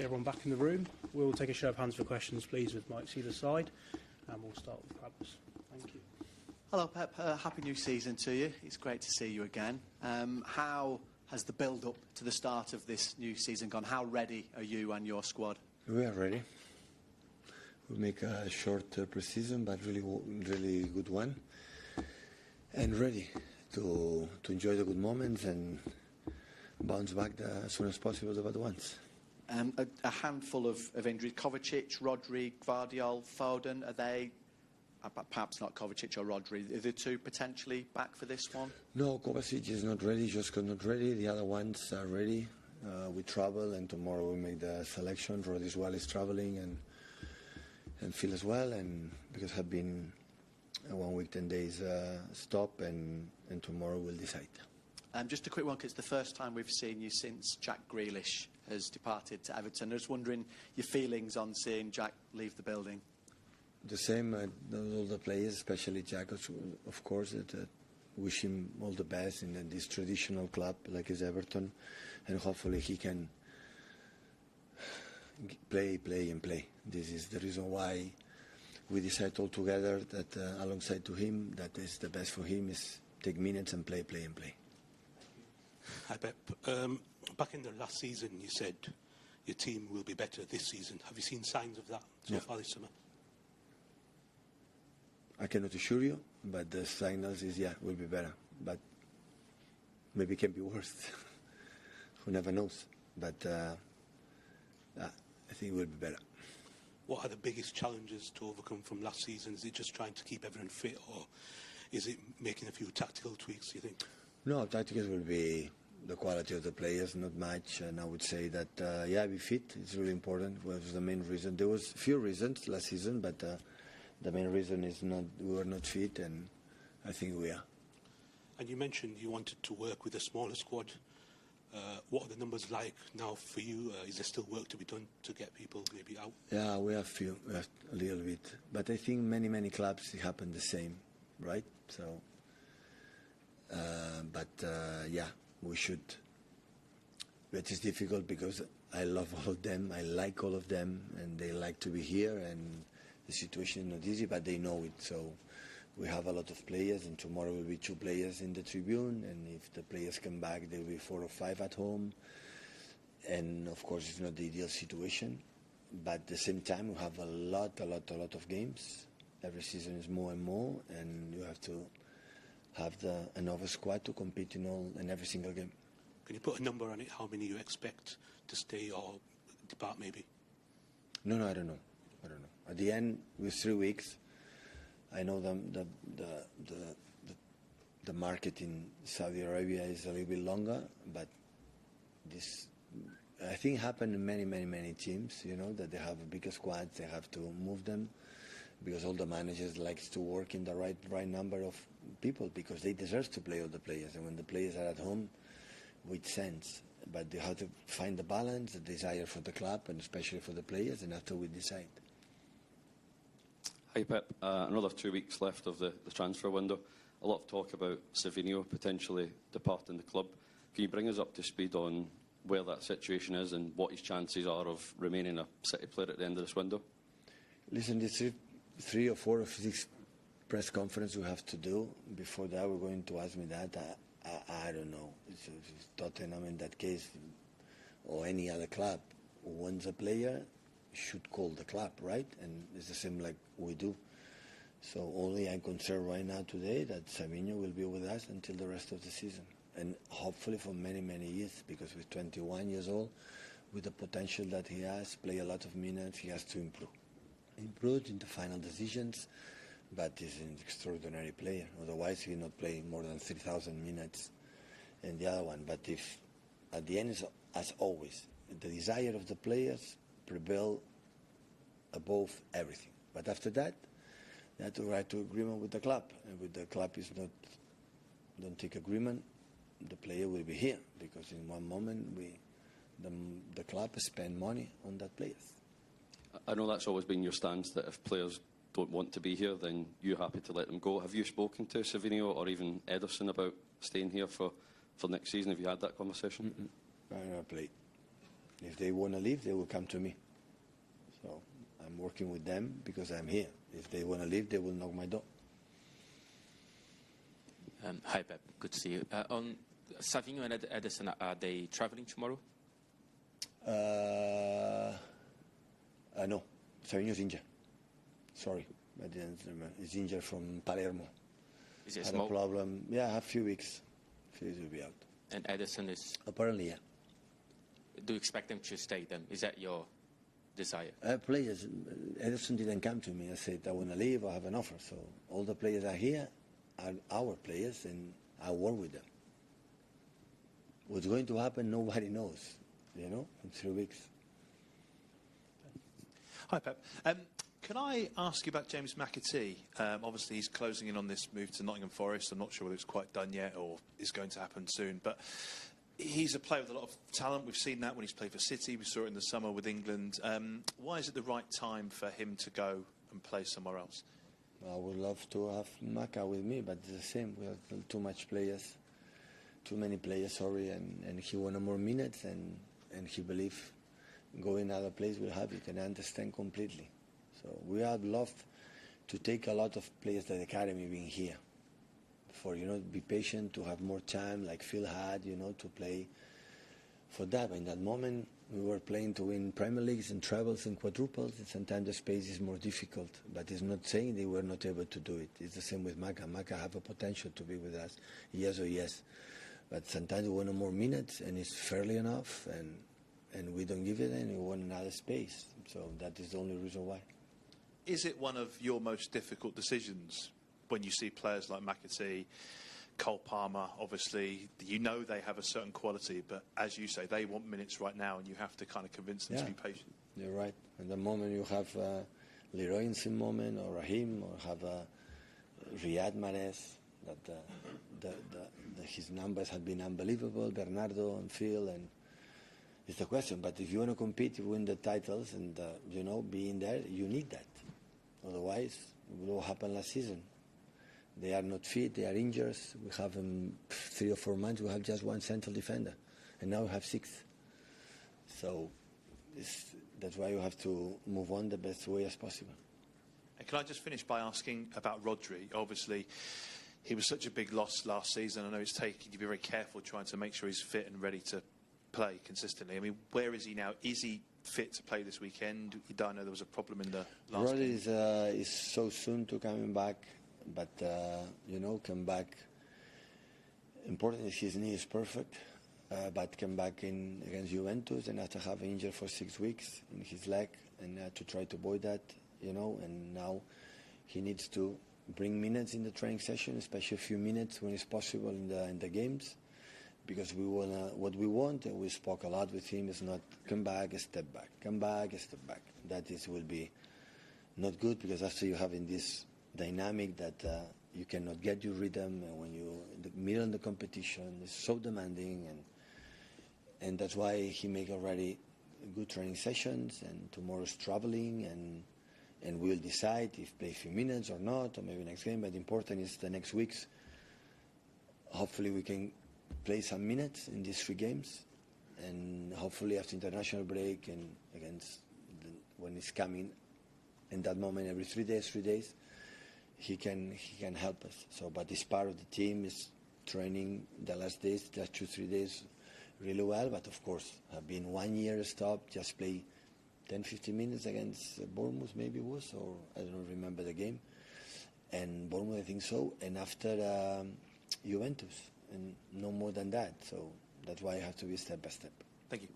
Everyone back in the room. We'll take a show of hands for questions, please, with mics either side. And we'll start with Pabs. Thank you. Hello, Pep. Happy new season to you. It's great to see you again. How has the build-up to the start of this new season gone? How ready are you and your squad? We are ready. We make a short pre-season, but really good one. And ready to enjoy the good moments and bounce back as soon as possible the bad ones. A handful of injuries. Kovacic, Rodri, Guardiola, Foden, are they, perhaps not Kovacic or Rodri, are the two potentially back for this one? No, Kovacic is not ready, Josko not ready. The other ones are ready. We travel and tomorrow we make the selection. Rodri as well is traveling and Phil as well, and because have been 1 week, 10 days stop, and tomorrow we'll decide. Just a quick one, because it's the first time we've seen you since Jack Grealish has departed to Everton. I was wondering your feelings on seeing Jack leave the building. The same, all the players, especially Jack, of course, that wish him all the best in this traditional club like is Everton, and hopefully he can play. This is the reason why we decide all together that alongside to him, that is the best for him is take minutes and play. Hi, Pep. Back in the last season, you said your team will be better this season. Have you seen signs of that so far this summer? I cannot assure you, but the signals is, will be better. But maybe it can be worse. Who never knows. But I think it will be better. What are the biggest challenges to overcome from last season? Is it just trying to keep everyone fit, or is it making a few tactical tweaks, do you think? No, tactics will be the quality of the players, not much. And I would say that, be fit is really important. Was the main reason. There was few reasons last season, but the main reason is we were not fit, and I think we are. And you mentioned you wanted to work with a smaller squad. What are the numbers like now for you? Is there still work to be done to get people maybe out? Yeah, we have a little bit. But I think many clubs it happen the same, right? So, we should. But it's difficult because I love all of them. I like all of them, and they like to be here. And the situation is not easy, but they know it. So we have a lot of players, and tomorrow will be 2 players in the tribune. And if the players come back, there will be 4 or 5 at home. And of course, it's not the ideal situation. But at the same time, we have a lot of games. Every season is more and more, and you have to have another squad to compete in every single game. Can you put a number on it? How many you expect to stay or depart, maybe? No, I don't know. At the end, with 3 weeks, I know the market in Saudi Arabia is a little bit longer, but this I think happened in many teams. You know that they have bigger squads, they have to move them because all the managers likes to work in the right number of people because they deserve to play all the players, and when the players are at home, with sense. But they have to find the balance, the desire for the club, and especially for the players, and after we decide. Hi Pep, another 2 weeks left of the transfer window. A lot of talk about Savinho potentially departing the club. Can you bring us up to speed on where that situation is and what his chances are of remaining a City player at the end of this window? Listen, there's 3 or 4 or 6 press conferences we have to do. Before that, we're going to ask me that. I don't know. It's Tottenham in that case, or any other club who wants a player should call the club, right? And it's the same like we do. So only I'm concerned right now today that Savinho will be with us until the rest of the season, and hopefully for many years, because with 21 years old, with the potential that he has, play a lot of minutes, he has to improve in the final decisions. But he's an extraordinary player. Otherwise, he will not play more than 3,000 minutes in the other one. But if at the end, as always, the desire of the players prevail above everything. But after that, they have to write to agreement with the club. And with the club is don't take agreement, the player will be here. Because in one moment, the club spend money on that players. I know that's always been your stance, that if players don't want to be here, then you're happy to let them go. Have you spoken to Savinho or even Ederson about staying here for next season? Have you had that conversation? I never played. If they want to leave, they will come to me. So I'm working with them because I'm here. If they want to leave, they will knock my door. Hi, Pep. Good to see you. On Savinho and Ederson, are they travelling tomorrow? No. Savinho's injured. Sorry. I didn't remember. He's injured from Palermo. Is it Had small? a problem. Yeah, a few weeks. Few weeks will be out. And Ederson is... Apparently, yeah. Do you expect them to stay then? Is that your desire? Players, Ederson didn't come to me. I said, I want to leave, I have an offer. So all the players are here are our players, and I work with them. What's going to happen, nobody knows, in 3 weeks. Hi, Pep. Can I ask you about James McAtee? Obviously, he's closing in on this move to Nottingham Forest. I'm not sure whether it's quite done yet or is going to happen soon. But he's a player with a lot of talent. We've seen that when he's played for City. We saw it in the summer with England. Why is it the right time for him to go and play somewhere else? I would love to have Maka with me, but it's the same. We have too many players, and he wanted more minutes, and he believes going other place will have it, and I understand completely. So we would love to take a lot of players at the academy being here, for be patient, to have more time, like Phil had, to play for that. But in that moment, we were playing to win Premier Leagues and trebles and quadruples, and sometimes the space is more difficult. But it's not saying they were not able to do it. It's the same with Maka. Maka have a potential to be with us, yes or yes. But sometimes we want more minutes, and it's fairly enough, and we don't give it, and we want another space. So that is the only reason why. Is it one of your most difficult decisions when you see players like McAtee, Cole Palmer, obviously, they have a certain quality, but as you say, they want minutes right now, and you have to kind of convince them to be patient. You're right. At the moment you have Leroy in some moment, or Raheem, or have Riyad Mahrez, that his numbers have been unbelievable, Bernardo and Phil, and it's the question. But if you want to compete, you win the titles, and being there, you need that. Otherwise, what happened last season? They are not fit, they are injured. We have 3 or 4 months, we have just one central defender, and now we have 6. So that's why you have to move on the best way as possible. And can I just finish by asking about Rodri? Obviously, he was such a big loss last season. I know it's taking you to be very careful trying to make sure he's fit and ready to play consistently. I mean, where is he now? Is he fit to play this weekend? I know there was a problem in the last game. Rodri is so soon to coming back, but come back. Important is his knee is perfect, but come back in against Juventus, and after having injured for 6 weeks in his leg, and to try to avoid that, and now he needs to bring minutes in the training session, especially a few minutes when it's possible in the games. Because what we want, and we spoke a lot with him, is not come back, a step back, come back, a step back. That will be not good, because after you having this dynamic that you cannot get your rhythm, and when you in the middle of the competition, it's so demanding, and that's why he make already good training sessions, and tomorrow's traveling, and we'll decide if play a few minutes or not, or maybe next game. But important is the next weeks. Hopefully we can play some minutes in these 3 games, and hopefully after international break and when it's coming, in that moment every 3 days, he can help us. So, but it's part of the team, is training the last 2-3 days really well. But of course, have been 1 year stop, just play 10-15 minutes against Bournemouth, maybe it was, or I don't remember the game, and Bournemouth, I think so, and after Juventus. And no more than that. So that's why I have to be step by step. Thank you.